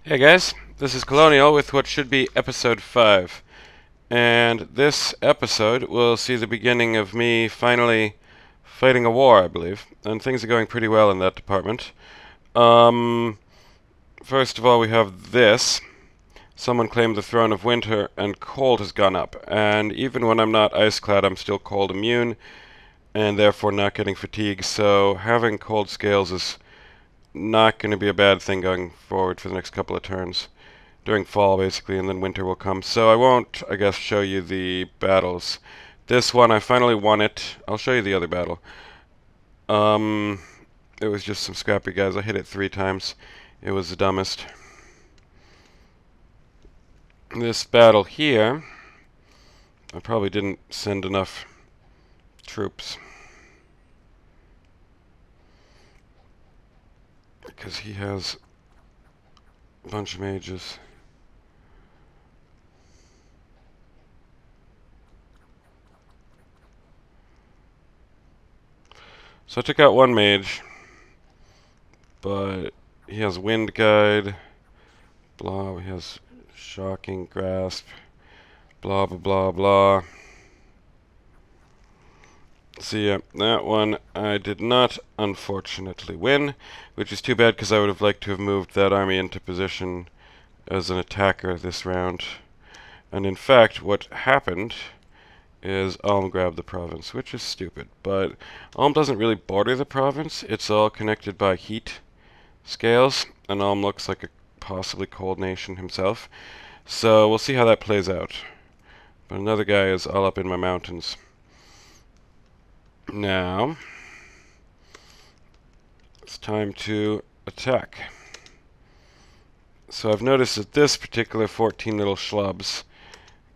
Hey guys, this is Colonial with what should be episode 5. And this episode will see the beginning of me finally fighting a war, I believe. And things are going pretty well in that department. Um, First of all, we have this. Someone claimed the throne of winter, and cold has gone up. And even when I'm not ice-clad, I'm still cold immune, and therefore not getting fatigue. So having cold scales is not going to be a bad thing going forward for the next couple of turns. During fall, basically, and then winter will come. So I won't, I guess, show you the battles. This one, I finally won it. I'll show you the other battle. Um, it was just some scrappy guys. I hit it 3 times. It was the dumbest. This battle here, I probably didn't send enough troops. Because he has a bunch of mages. So I took out one mage, but he has wind guide, blah, he has shocking grasp, blah blah blah blah. So yeah, that one I did not unfortunately win, which is too bad because I would have liked to have moved that army into position as an attacker this round. And in fact, what happened is Ulm grabbed the province, which is stupid. But Ulm doesn't really border the province. It's all connected by heat scales, and Ulm looks like a possibly cold nation himself. So we'll see how that plays out. But another guy is all up in my mountains. Now, it's time to attack. So I've noticed that this particular 14 little schlubs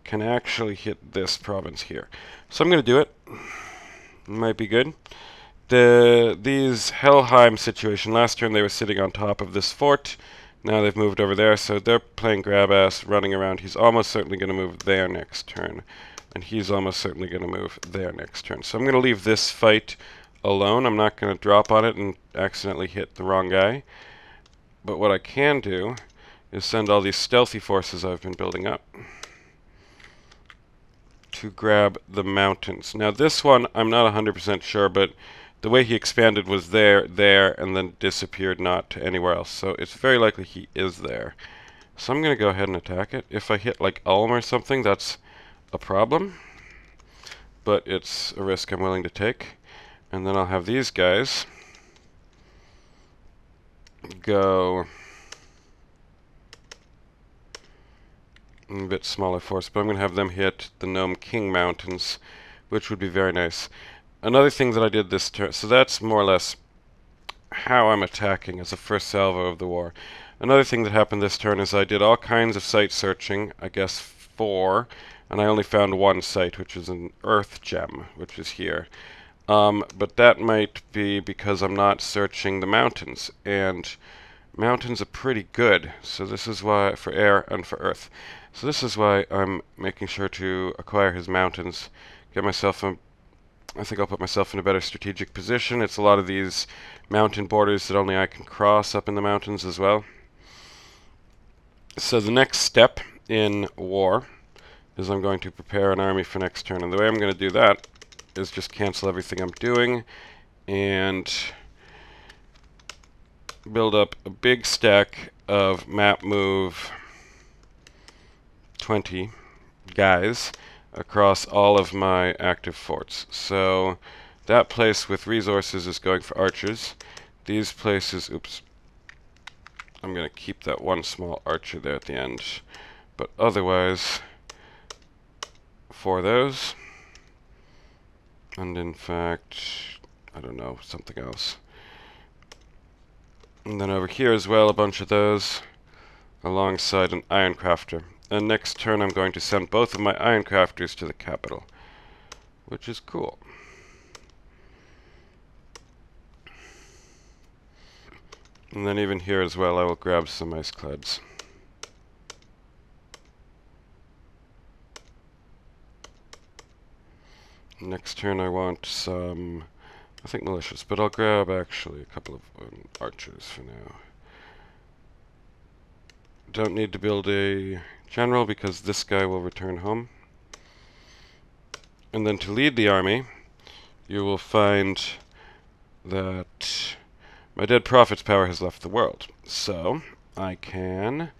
can actually hit this province here. So I'm going to do it. Might be good. These Helheim situation, last turn they were sitting on top of this fort. Now they've moved over there, so they're playing grab ass, running around. He's almost certainly going to move there next turn. And he's almost certainly going to move there next turn. So I'm going to leave this fight alone. I'm not going to drop on it and accidentally hit the wrong guy. But what I can do is send all these stealthy forces I've been building up to grab the mountains. Now this one, I'm not 100% sure, but the way he expanded was there, and then disappeared not to anywhere else. So it's very likely he is there. So I'm going to go ahead and attack it. If I hit like Ulm or something, that's a problem. But it's a risk I'm willing to take. And then I'll have these guys go a bit smaller force, but I'm going to have them hit the Gnome King Mountains, which would be very nice. Another thing that I did this turn, so that's more or less how I'm attacking as a first salvo of the war. Another thing that happened this turn is I did all kinds of site searching, I guess 4, and I only found one site, which is an earth gem, which is here. But that might be because I'm not searching the mountains, and mountains are pretty good, so this is why, for air and for earth. So this is why I'm making sure to acquire his mountains, get myself a, I think I'll put myself in a better strategic position. It's a lot of these mountain borders that only I can cross up in the mountains as well. So the next step in war is I'm going to prepare an army for next turn, and the way I'm going to do that is just cancel everything I'm doing and build up a big stack of map move 20 guys across all of my active forts. So that place with resources is going for archers. These places, oops, I'm going to keep that one small archer there at the end. But otherwise, for those, and in fact, I don't know, something else. And then over here as well, a bunch of those alongside an iron crafter. And next turn I'm going to send both of my iron crafters to the capital, which is cool. And then even here as well I will grab some ice clads. Next turn I want some, I think militias, but I'll grab actually a couple of archers for now. don't need to build a general because this guy will return home. And then to lead the army, you will find that my dead prophet's power has left the world. So I can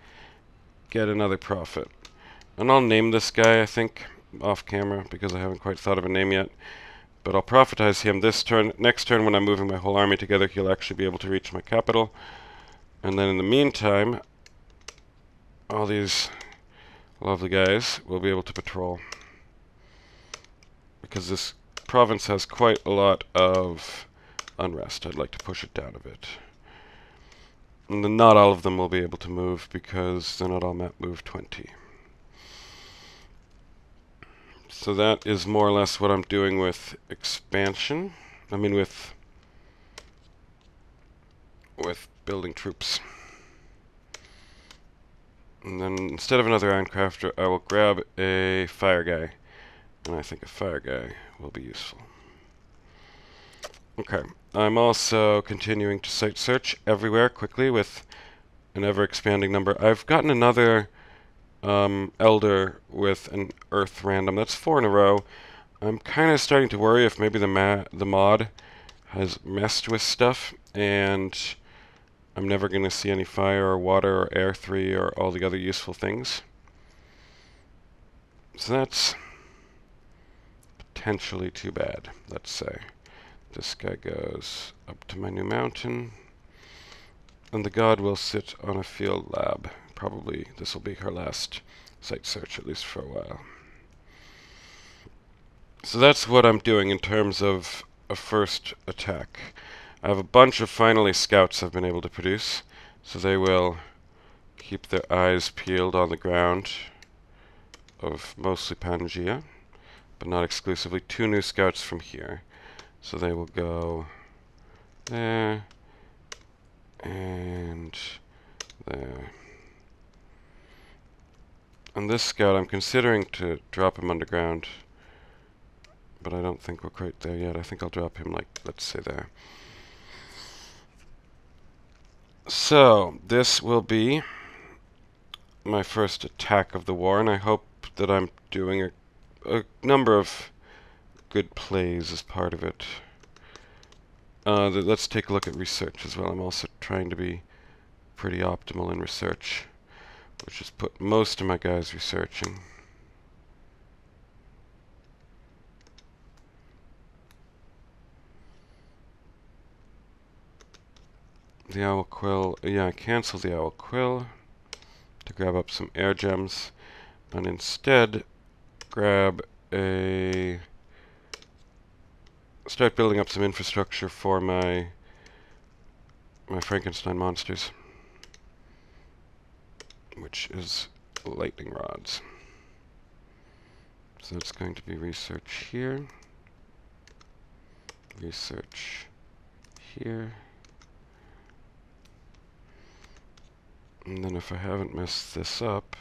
get another prophet. And I'll name this guy, I think, off camera because I haven't quite thought of a name yet. But I'll prophetize him this turn. Next turn when I'm moving my whole army together, he'll actually be able to reach my capital. And then in the meantime, all these lovely guys will be able to patrol. Because this province has quite a lot of unrest. I'd like to push it down a bit. And then not all of them will be able to move because they're not all map move 20. So that is more or less what I'm doing with expansion. I mean with building troops. And then instead of another ironcrafter, I will grab a fire guy. And I think a fire guy will be useful. Okay, I'm also continuing to site search everywhere quickly with an ever-expanding number. I've gotten another elder with an earth random. That's 4 in a row. I'm kind of starting to worry if maybe the mod has messed with stuff and I'm never going to see any fire or water or air 3 or all the other useful things. So that's potentially too bad, let's say. This guy goes up to my new mountain and the god will sit on a field lab. Probably this will be her last site search, at least for a while. So that's what I'm doing in terms of a first attack. I have a bunch of finally scouts I've been able to produce, so they will keep their eyes peeled on the ground of mostly Pangaea, but not exclusively. 2 new scouts from here, so they will go there and there. And this scout, I'm considering to drop him underground, but I don't think we're quite there yet. I think I'll drop him, like, let's say there. So, this will be my first attack of the war, and I hope that I'm doing a number of good plays as part of it. Let's take a look at research as well. I'm also trying to be pretty optimal in research, which is put most of my guys researching. The owl quill, yeah, I canceled the owl quill to grab up some air gems, and instead grab start building up some infrastructure for my Frankenstein monsters, which is lightning rods. So that's going to be research here, research here, and then if I haven't messed this up,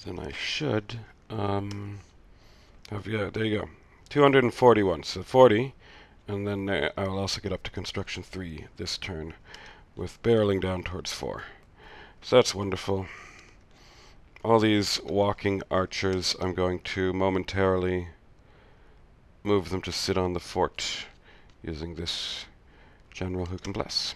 then I should yeah, there you go, 241, so 40, and then I will also get up to construction 3 this turn, with barreling down towards 4. So that's wonderful. All these walking archers, I'm going to momentarily move them to sit on the fort, using this general who can bless.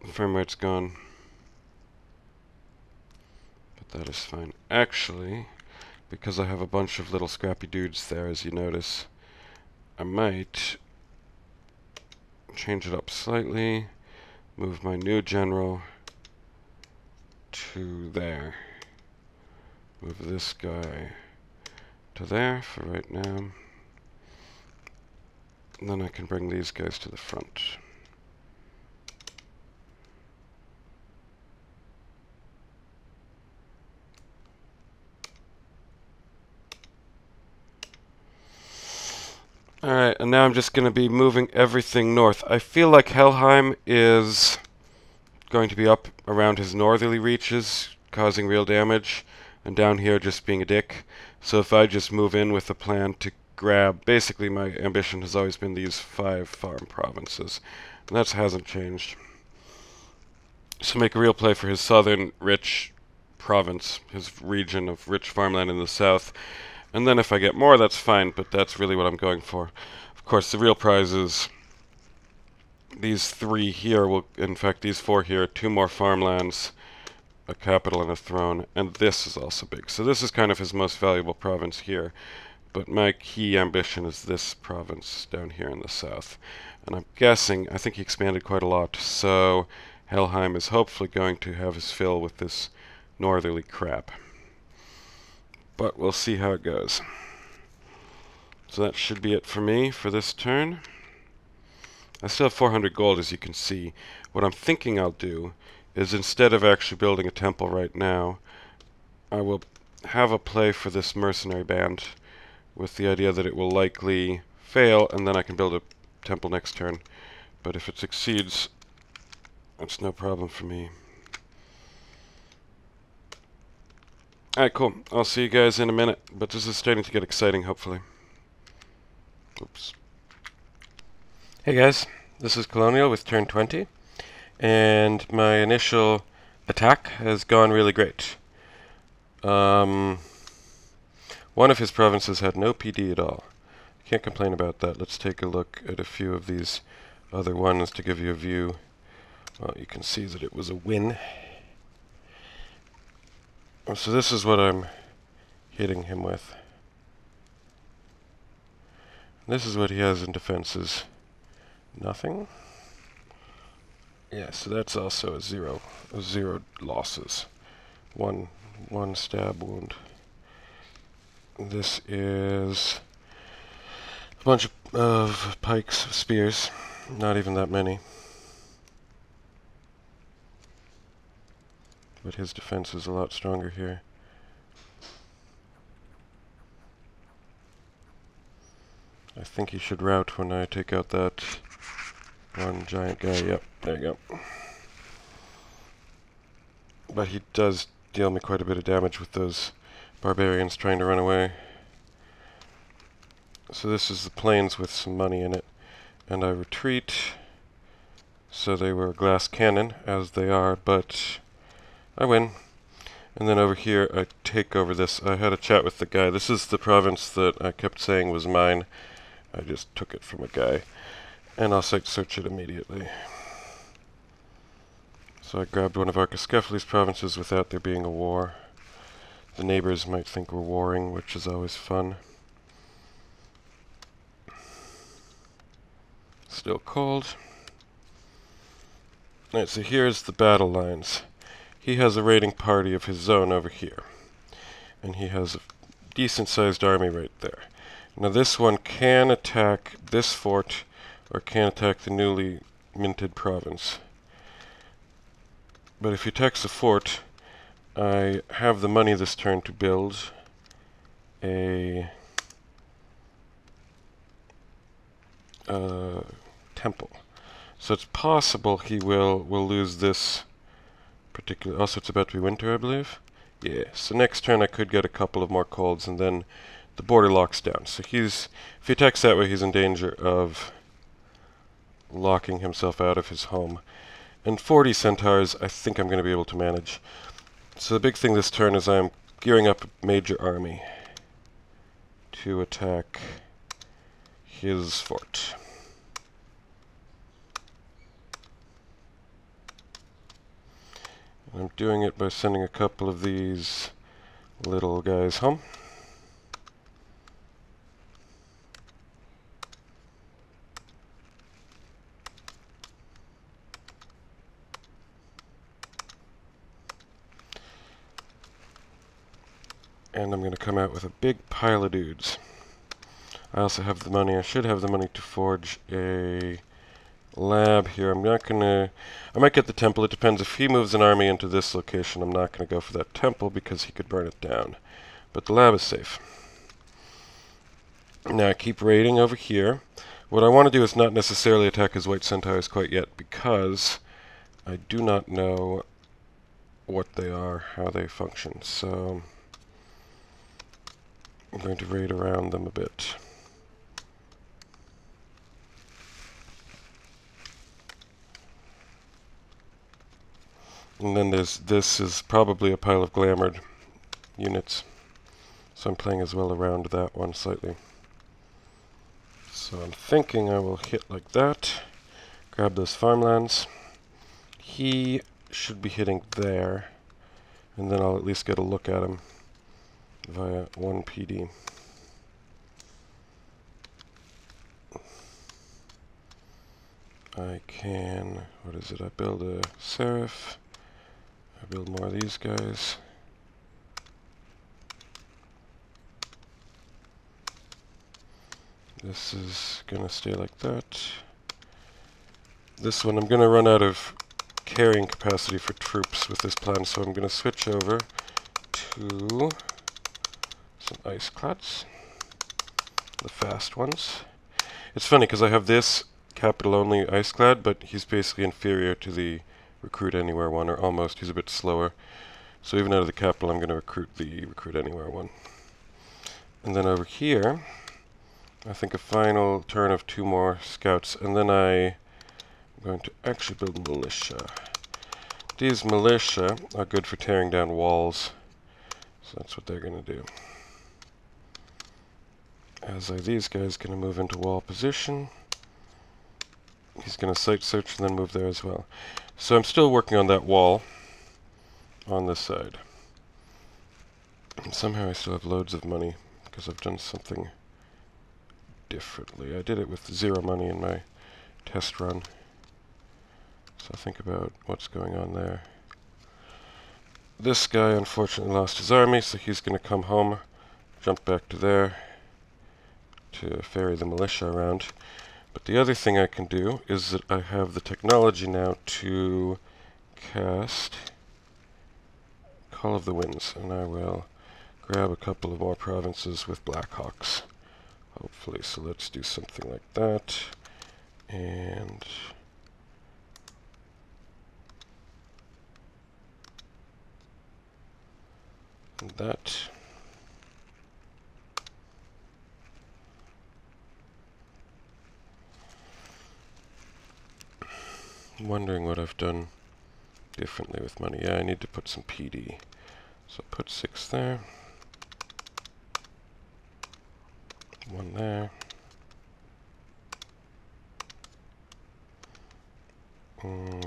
The frame rate's gone. But that is fine. Actually, because I have a bunch of little scrappy dudes there, as you notice, I might change it up slightly, move my new general to there. Move this guy to there for right now. And then I can bring these guys to the front. Alright, and now I'm just going to be moving everything north. I feel like Helheim is going to be up around his northerly reaches, causing real damage, and down here just being a dick. So if I just move in with a plan to grab, basically my ambition has always been these 5 farm provinces, and that hasn't changed. So make a real play for his southern rich province, his region of rich farmland in the south, and then if I get more, that's fine, but that's really what I'm going for. Of course, the real prize is these 3 here will, in fact, these 4 here, 2 more farmlands, a capital and a throne, and this is also big. So this is kind of his most valuable province here, but my key ambition is this province down here in the south. And I'm guessing, I think he expanded quite a lot, so Helheim is hopefully going to have his fill with this northerly crap. But we'll see how it goes. So that should be it for me for this turn. I still have 400 gold, as you can see. What I'm thinking I'll do is, instead of actually building a temple right now, I will have a play for this mercenary band with the idea that it will likely fail, and then I can build a temple next turn. But if it succeeds, that's no problem for me. Alright, cool. I'll see you guys in a minute, but this is starting to get exciting, hopefully. Oops. Hey guys, this is Colonial with turn 20, and my initial attack has gone really great. One of his provinces had no PD at all. Can't complain about that. Let's take a look at a few of these other ones to give you a view. Well, you can see that it was a win. So this is what I'm hitting him with. This is what he has in defenses. Nothing. Yeah, so that's also a zero losses. One stab wound. This is a bunch of pikes, spears. Not even that many. But his defense is a lot stronger here. I think he should rout when I take out that one giant guy. Yep, there you go. But he does deal me quite a bit of damage with those barbarians trying to run away. So this is the plains with some money in it. And I retreat. So they were glass cannon, as they are, but I win. And then over here I take over this. I had a chat with the guy. This is the province that I kept saying was mine. I just took it from a guy. And I'll search it immediately. So I grabbed one of Archiskephali's provinces without there being a war. The neighbors might think we're warring, which is always fun. Still cold. Alright, so here's the battle lines. He has a raiding party of his own over here. And he has a decent-sized army right there. Now this one can attack this fort, or can attack the newly minted province. But if he attacks the fort, I have the money this turn to build a temple. So it's possible he will lose this particular... Also, it's about to be winter, I believe. Yeah, so next turn I could get a couple of more colds, and then the border locks down. So if he attacks that way, he's in danger of locking himself out of his home. And 40 centaurs, I think I'm going to be able to manage. So the big thing this turn is I'm gearing up a major army to attack his fort. I'm doing it by sending a couple of these little guys home. And I'm going to come out with a big pile of dudes. I also have the money. I should have the money to forge a lab here. I'm not gonna... I might get the temple. It depends. If he moves an army into this location, I'm not gonna go for that temple because he could burn it down. But the lab is safe. Now I keep raiding over here. What I want to do is not necessarily attack his white centaurs quite yet, because I do not know what they are, how they function, so I'm going to raid around them a bit. And then this is probably a pile of glamored units, so I'm playing as well around that one slightly. So I'm thinking I will hit like that, grab those farmlands. He should be hitting there, and then I'll at least get a look at him via 1 PD. I can, what is it, I build a Seraph, I build more of these guys. This is gonna stay like that. This one, I'm gonna run out of carrying capacity for troops with this plan, so I'm gonna switch over to some ice-clads, the fast ones. It's funny because I have this capital-only ice-clad, but he's basically inferior to the recruit anywhere one, or almost. He's a bit slower. So even out of the capital, I'm going to recruit the recruit anywhere one. And then over here, I think a final turn of 2 more scouts, and then I'm going to actually build militia. These militia are good for tearing down walls, so that's what they're going to do. As are these guys going to move into wall position. He's going to site search and then move there as well. So I'm still working on that wall on this side. And somehow I still have loads of money because I've done something differently. I did it with 0 money in my test run. So think about what's going on there. This guy unfortunately lost his army, so he's going to come home, jump back to there to ferry the militia around. But the other thing I can do is that I have the technology now to cast Call of the Winds, and I will grab a couple of more provinces with Blackhawks, hopefully. So let's do something like that, and that. I'm wondering what I've done differently with money. Yeah, I need to put some PD. So put 6 there. 1 there.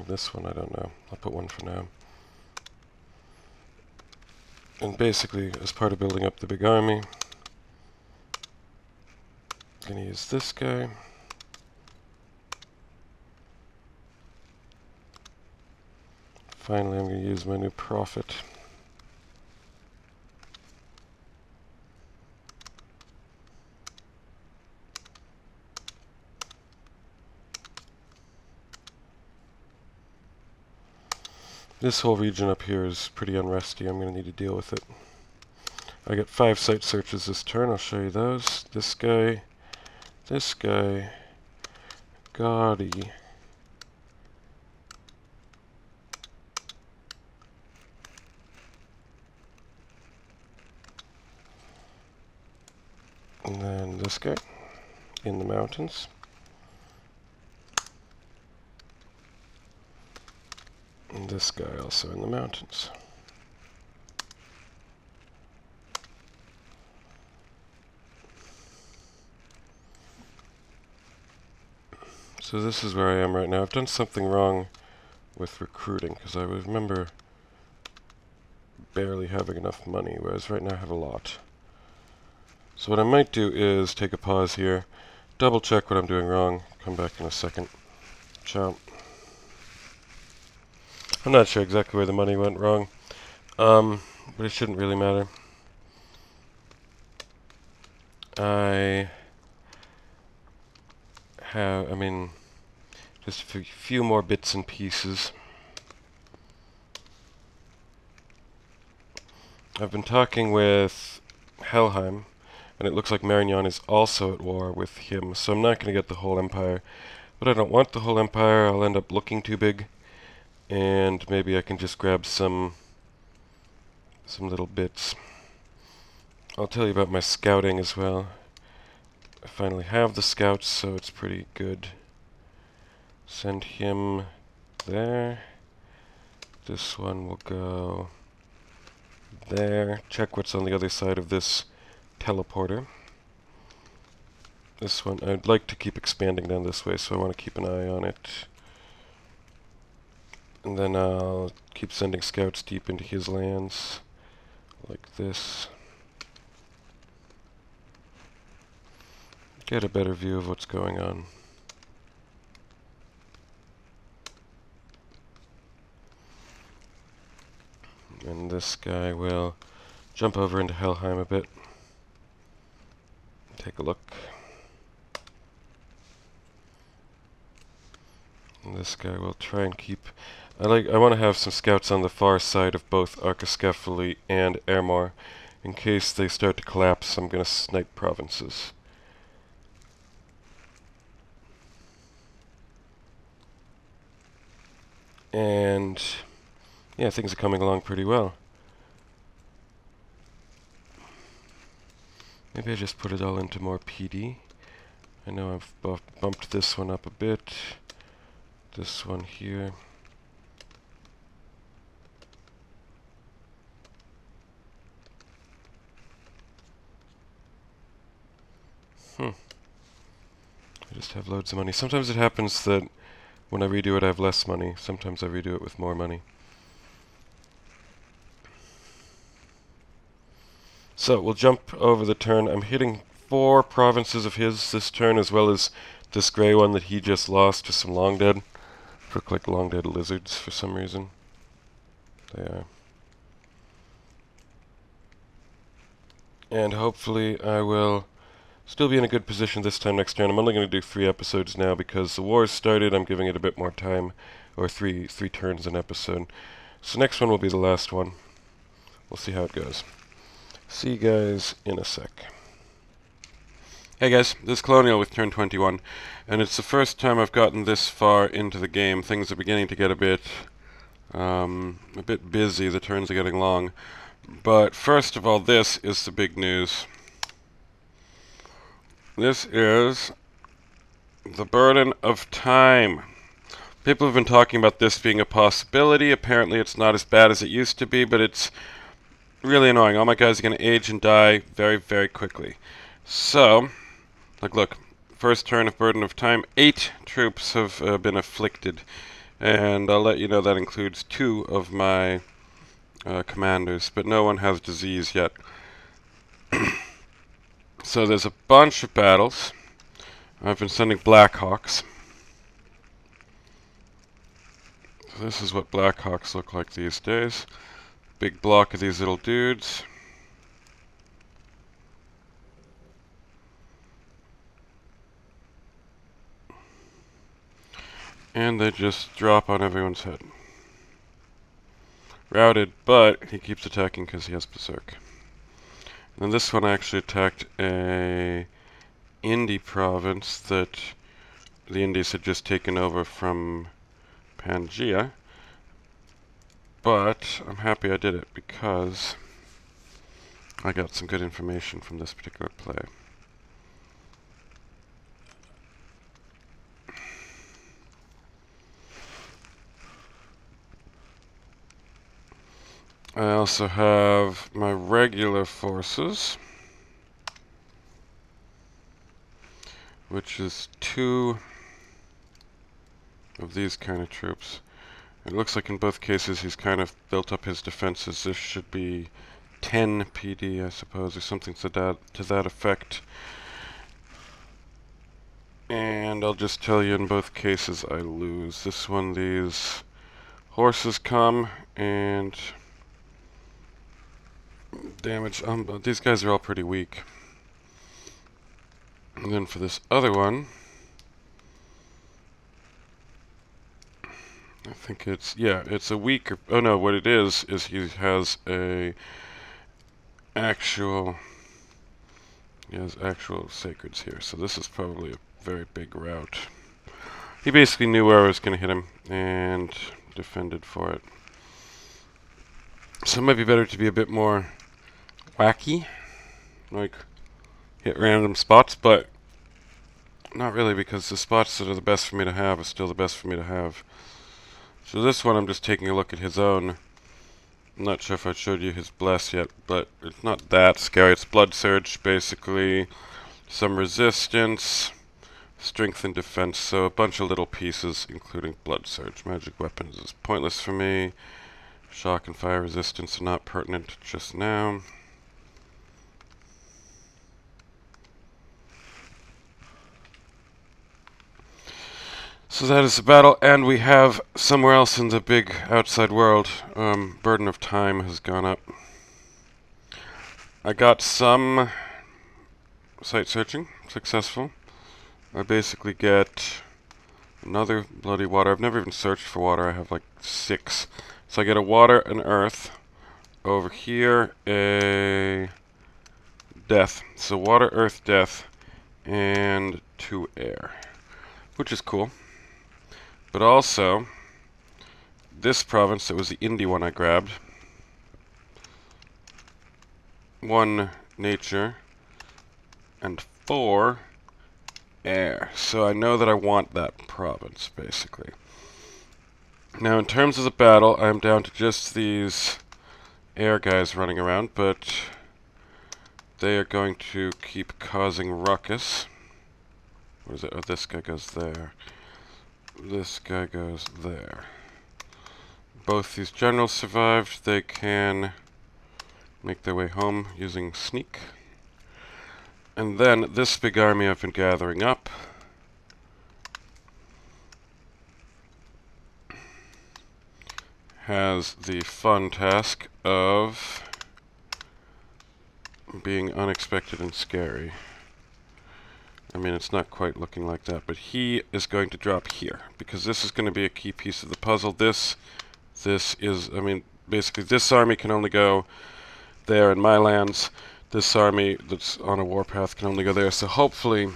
This one I don't know. I'll put 1 for now. And basically, as part of building up the big army, I'm going to use this guy. Finally, I'm going to use my new prophet. This whole region up here is pretty unresty. I'm going to need to deal with it. I got 5 site searches this turn. I'll show you those. This guy, Gotti. And then this guy in the mountains. And this guy also in the mountains. So this is where I am right now. I've done something wrong with recruiting because I remember barely having enough money, whereas right now I have a lot. So what I might do is take a pause here, double check what I'm doing wrong, come back in a second. Ciao. I'm not sure exactly where the money went wrong, but it shouldn't really matter. I have, just a few more bits and pieces. I've been talking with Helheim, and it looks like Marignan is also at war with him, so I'm not going to get the whole empire. But I don't want the whole empire, I'll end up looking too big. and maybe I can just grab some little bits. I'll tell you about my scouting as well. I finally have the scouts, so it's pretty good. Send him there. This one will go there. Check what's on the other side of this teleporter. This one, I'd like to keep expanding down this way, so I want to keep an eye on it. And then I'll keep sending scouts deep into his lands, like this. Get a better view of what's going on. And this guy will jump over into Helheim a bit. Take a look. And this guy will try and keep... I want to have some scouts on the far side of both Archiskephali and Ermor. In case they start to collapse, I'm going to snipe provinces. And yeah, things are coming along pretty well. Maybe I just put it all into more PD. I know I've bumped this one up a bit. This one here. I just have loads of money. Sometimes it happens that when I redo it I have less money. Sometimes I redo it with more money. So we'll jump over the turn. I'm hitting 4 provinces of his this turn, as well as this grey one that he just lost to some long dead. Look like long dead lizards for some reason. They are. And hopefully I will still be in a good position this time next turn. I'm only going to do 3 episodes now because the war's started. I'm giving it a bit more time, or three turns an episode. So next one will be the last one. We'll see how it goes. See you guys in a sec. Hey guys, this is Colonial with turn 21, and it's the first time I've gotten this far into the game. Things are beginning to get a bit busy. The turns are getting long. But first of all, this is the big news. This is the burden of time. People have been talking about this being a possibility. Apparently it's not as bad as it used to be, but it's really annoying. All my guys are going to age and die very, very quickly. So, look, first turn of burden of time, 8 troops have been afflicted. And I'll let you know that includes 2 of my commanders, but no one has disease yet. So there's a bunch of battles. I've been sending Blackhawks. So this is what Blackhawks look like these days. Big block of these little dudes. And they just drop on everyone's head. Routed, but he keeps attacking because he has Berserk. And this one actually attacked a Indie province that the Indies had just taken over from Pangaea. But I'm happy I did it because I got some good information from this particular play. I also have my regular forces, which is 2 of these kind of troops. It looks like in both cases he's kind of built up his defenses. This should be 10 PD, I suppose, or something to that effect. And I'll just tell you, in both cases I lose. This one, these horses come and damage. These guys are all pretty weak. And then for this other one, I think it's, yeah, it's a weaker, oh no, what it is he has actual sacreds here, so this is probably a very big route. He basically knew where I was going to hit him, and defended for it. So it might be better to be a bit more wacky, like hit random spots, but not really, because the spots that are the best for me to have are still the best for me to have. So this one I'm just taking a look at his own. I'm not sure if I showed you his bless yet, but it's not that scary. It's blood surge, basically, some resistance, strength and defense, so a bunch of little pieces, including blood surge. Magic weapons is pointless for me. Shock and fire resistance are not pertinent just now. So that is the battle, and we have somewhere else in the big outside world, burden of time has gone up. I got some site searching, successful. I basically get another bloody water. I've never even searched for water. I have like 6. So I get a water, an earth. Over here, a death. So water, earth, death, and 2 air, which is cool. But also, this province, that was the indie one I grabbed. 1 nature, and 4 air. So I know that I want that province, basically. Now, in terms of the battle, I'm down to just these air guys running around, but they are going to keep causing ruckus. Where is it? Oh, this guy goes there. This guy goes there. Both these generals survived. They can make their way home using sneak. And then this big army I've been gathering up has the fun task of being unexpected and scary. I mean, it's not quite looking like that, but he is going to drop here, because this is going to be a key piece of the puzzle. This is, I mean, basically this army can only go there in my lands. This army that's on a warpath can only go there, so hopefully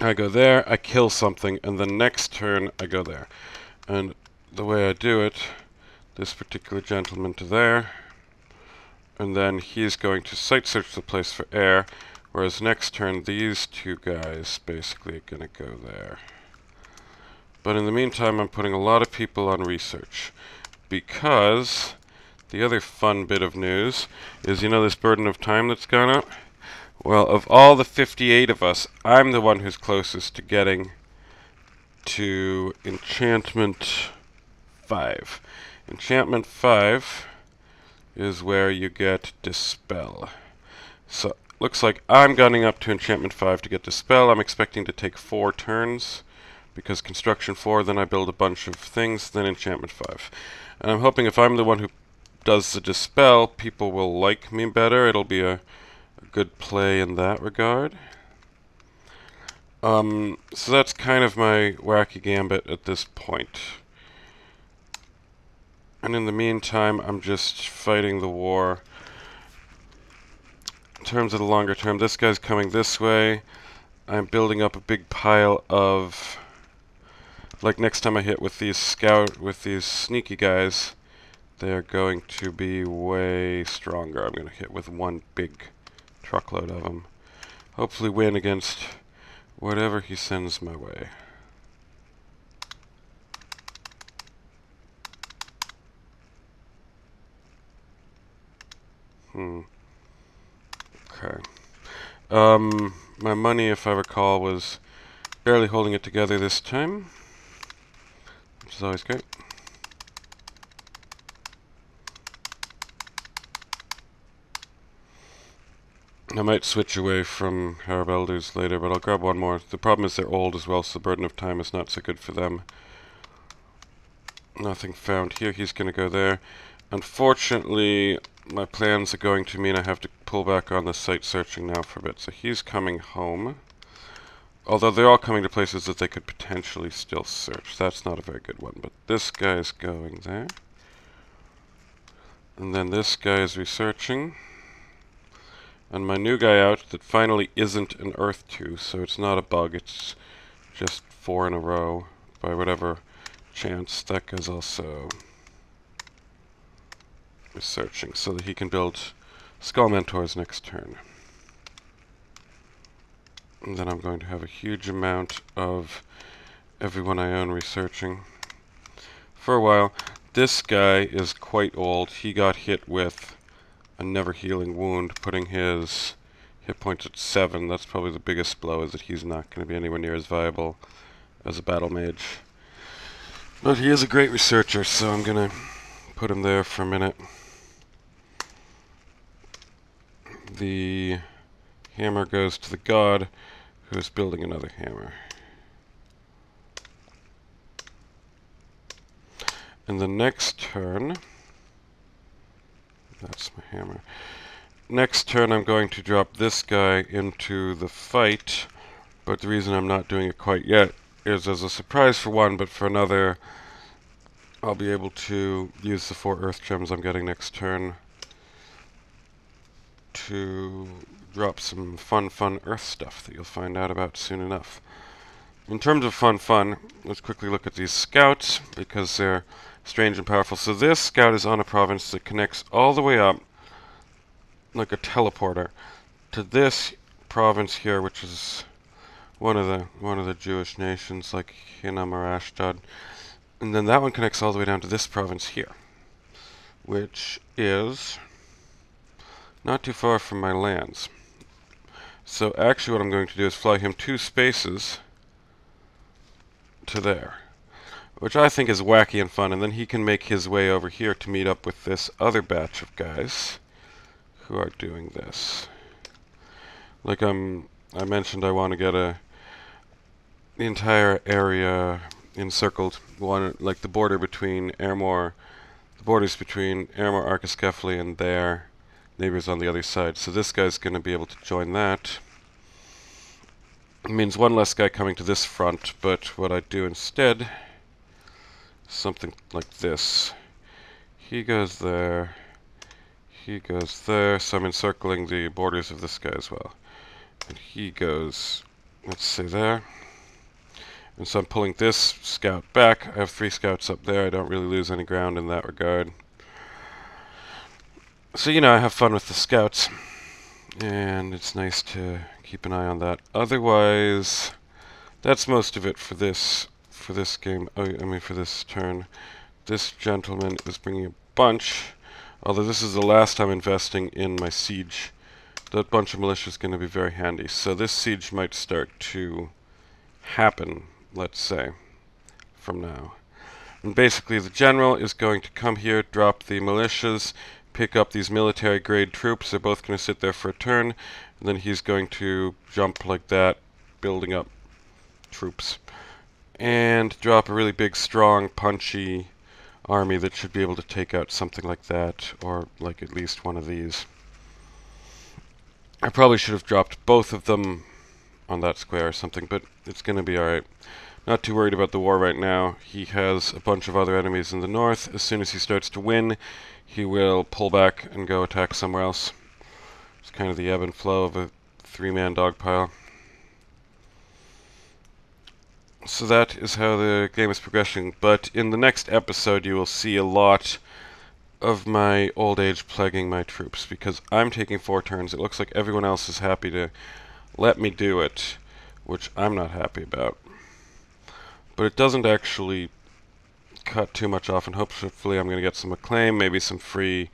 I go there, I kill something, and the next turn I go there. And the way I do it, this particular gentleman to there, and then he's going to site search the place for air, whereas next turn these 2 guys basically are going to go there. But in the meantime, I'm putting a lot of people on research, because the other fun bit of news is, you know, this burden of time that's gone up? Well, of all the 58 of us, I'm the one who's closest to getting to enchantment 5. Enchantment 5 is where you get dispel. So looks like I'm gunning up to enchantment 5 to get dispel. I'm expecting to take 4 turns, because construction 4, then I build a bunch of things, then enchantment 5. And I'm hoping if I'm the one who does the dispel, people will like me better. It'll be a good play in that regard. So that's kind of my wacky gambit at this point. And in the meantime, I'm just fighting the war. In terms of the longer term, this guy's coming this way. I'm building up a big pile of, like, next time I hit with these sneaky guys, they're going to be way stronger. I'm going to hit with 1 big truckload of them. Hopefully win against whatever he sends my way. Okay. My money, if I recall, was barely holding it together this time, which is always great. I might switch away from Harab Elders later, but I'll grab 1 more. The problem is they're old as well, so the burden of time is not so good for them. Nothing found here. He's going to go there. Unfortunately, my plans are going to mean I have to pull back on the site searching now for a bit. So he's coming home. Although they're all coming to places that they could potentially still search. That's not a very good one, but this guy is going there. And then this guy is researching. And my new guy out that finally isn't an Earth 2, so it's not a bug, it's just 4 in a row by whatever chance. That guy's also researching so that he can build Skull Mentors next turn. And then I'm going to have a huge amount of everyone I own researching for a while. This guy is quite old. He got hit with a never healing wound, putting his hit points at 7. That's probably the biggest blow, is that he's not going to be anywhere near as viable as a battle mage. But he is a great researcher, so I'm going to put him there for a minute. The hammer goes to the god, who is building another hammer. And the next turn, that's my hammer. Next turn I'm going to drop this guy into the fight, but the reason I'm not doing it quite yet is as a surprise for one, but for another I'll be able to use the 4 earth gems I'm getting next turn to drop some fun earth stuff that you'll find out about soon enough. In terms of fun, let's quickly look at these scouts, because they're strange and powerful. So this scout is on a province that connects all the way up, like a teleporter, to this province here, which is one of the Jewish nations, like Hinnom or Ashdod. And then that one connects all the way down to this province here, which is not too far from my lands. So actually what I'm going to do is fly him 2 spaces to there, which I think is wacky and fun, and then he can make his way over here to meet up with this other batch of guys who are doing this. Like I mentioned, I want to get the entire area encircled, like the border between Airmore, the borders between Airmore, Archiskephli, and their neighbors on the other side. So this guy's going to be able to join that. It means one less guy coming to this front, but what I do instead is something like this. He goes there, he goes there, so I'm encircling the borders of this guy as well. And he goes, let's say there. And so I'm pulling this scout back. I have 3 scouts up there. I don't really lose any ground in that regard. So, you know, I have fun with the scouts, and it's nice to keep an eye on that. Otherwise, that's most of it for this game. Oh, I mean for this turn. This gentleman is bringing a bunch, although this is the last time investing in my siege. That bunch of militia is going to be very handy. So this siege might start to happen, let's say, from now. And basically the general is going to come here, drop the militias, pick up these military grade troops. They're both going to sit there for a turn, and then he's going to jump like that, building up troops, and drop a really big, strong, punchy army that should be able to take out something like that, or like at least one of these. I probably should have dropped both of them on that square or something, but it's going to be alright. Not too worried about the war right now. He has a bunch of other enemies in the north. As soon as he starts to win, he will pull back and go attack somewhere else. It's kind of the ebb and flow of a 3-man dogpile. So that is how the game is progressing. But in the next episode, you will see a lot of my old age plaguing my troops, because I'm taking 4 turns. It looks like everyone else is happy to let me do it, which I'm not happy about. But it doesn't actually cut too much off, and hopefully I'm going to get some acclaim, maybe some free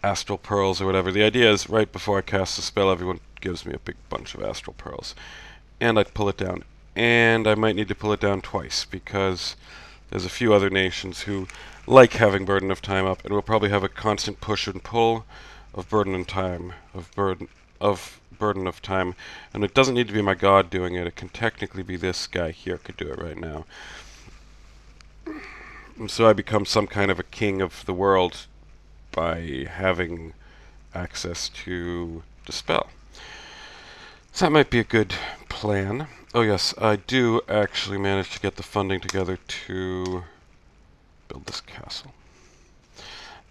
astral pearls or whatever. The idea is right before I cast the spell, everyone gives me a big bunch of astral pearls, and I pull it down. And I might need to pull it down twice, because there's a few other nations who like having Burden of Time up, and we'll probably have a constant push and pull of Burden of Time, Burden of Time. And it doesn't need to be my god doing it. It can technically be this guy here could do it right now. And so I become some kind of a king of the world by having access to Dispel. So that might be a good plan. Oh yes, I do actually manage to get the funding together to build this castle.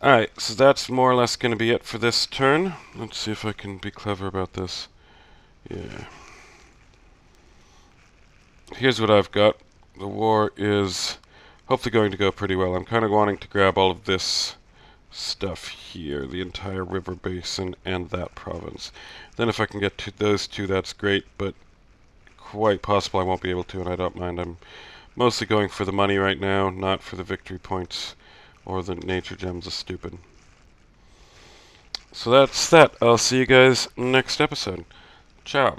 Alright, so that's more or less going to be it for this turn. Let's see if I can be clever about this. Yeah. Here's what I've got. The war is hopefully going to go pretty well. I'm kind of wanting to grab all of this stuff here, the entire river basin and that province. Then if I can get to those two, that's great, but quite possible I won't be able to, and I don't mind. I'm mostly going for the money right now, not for the victory points or the nature gems are stupid. So that's that. I'll see you guys next episode. Ciao.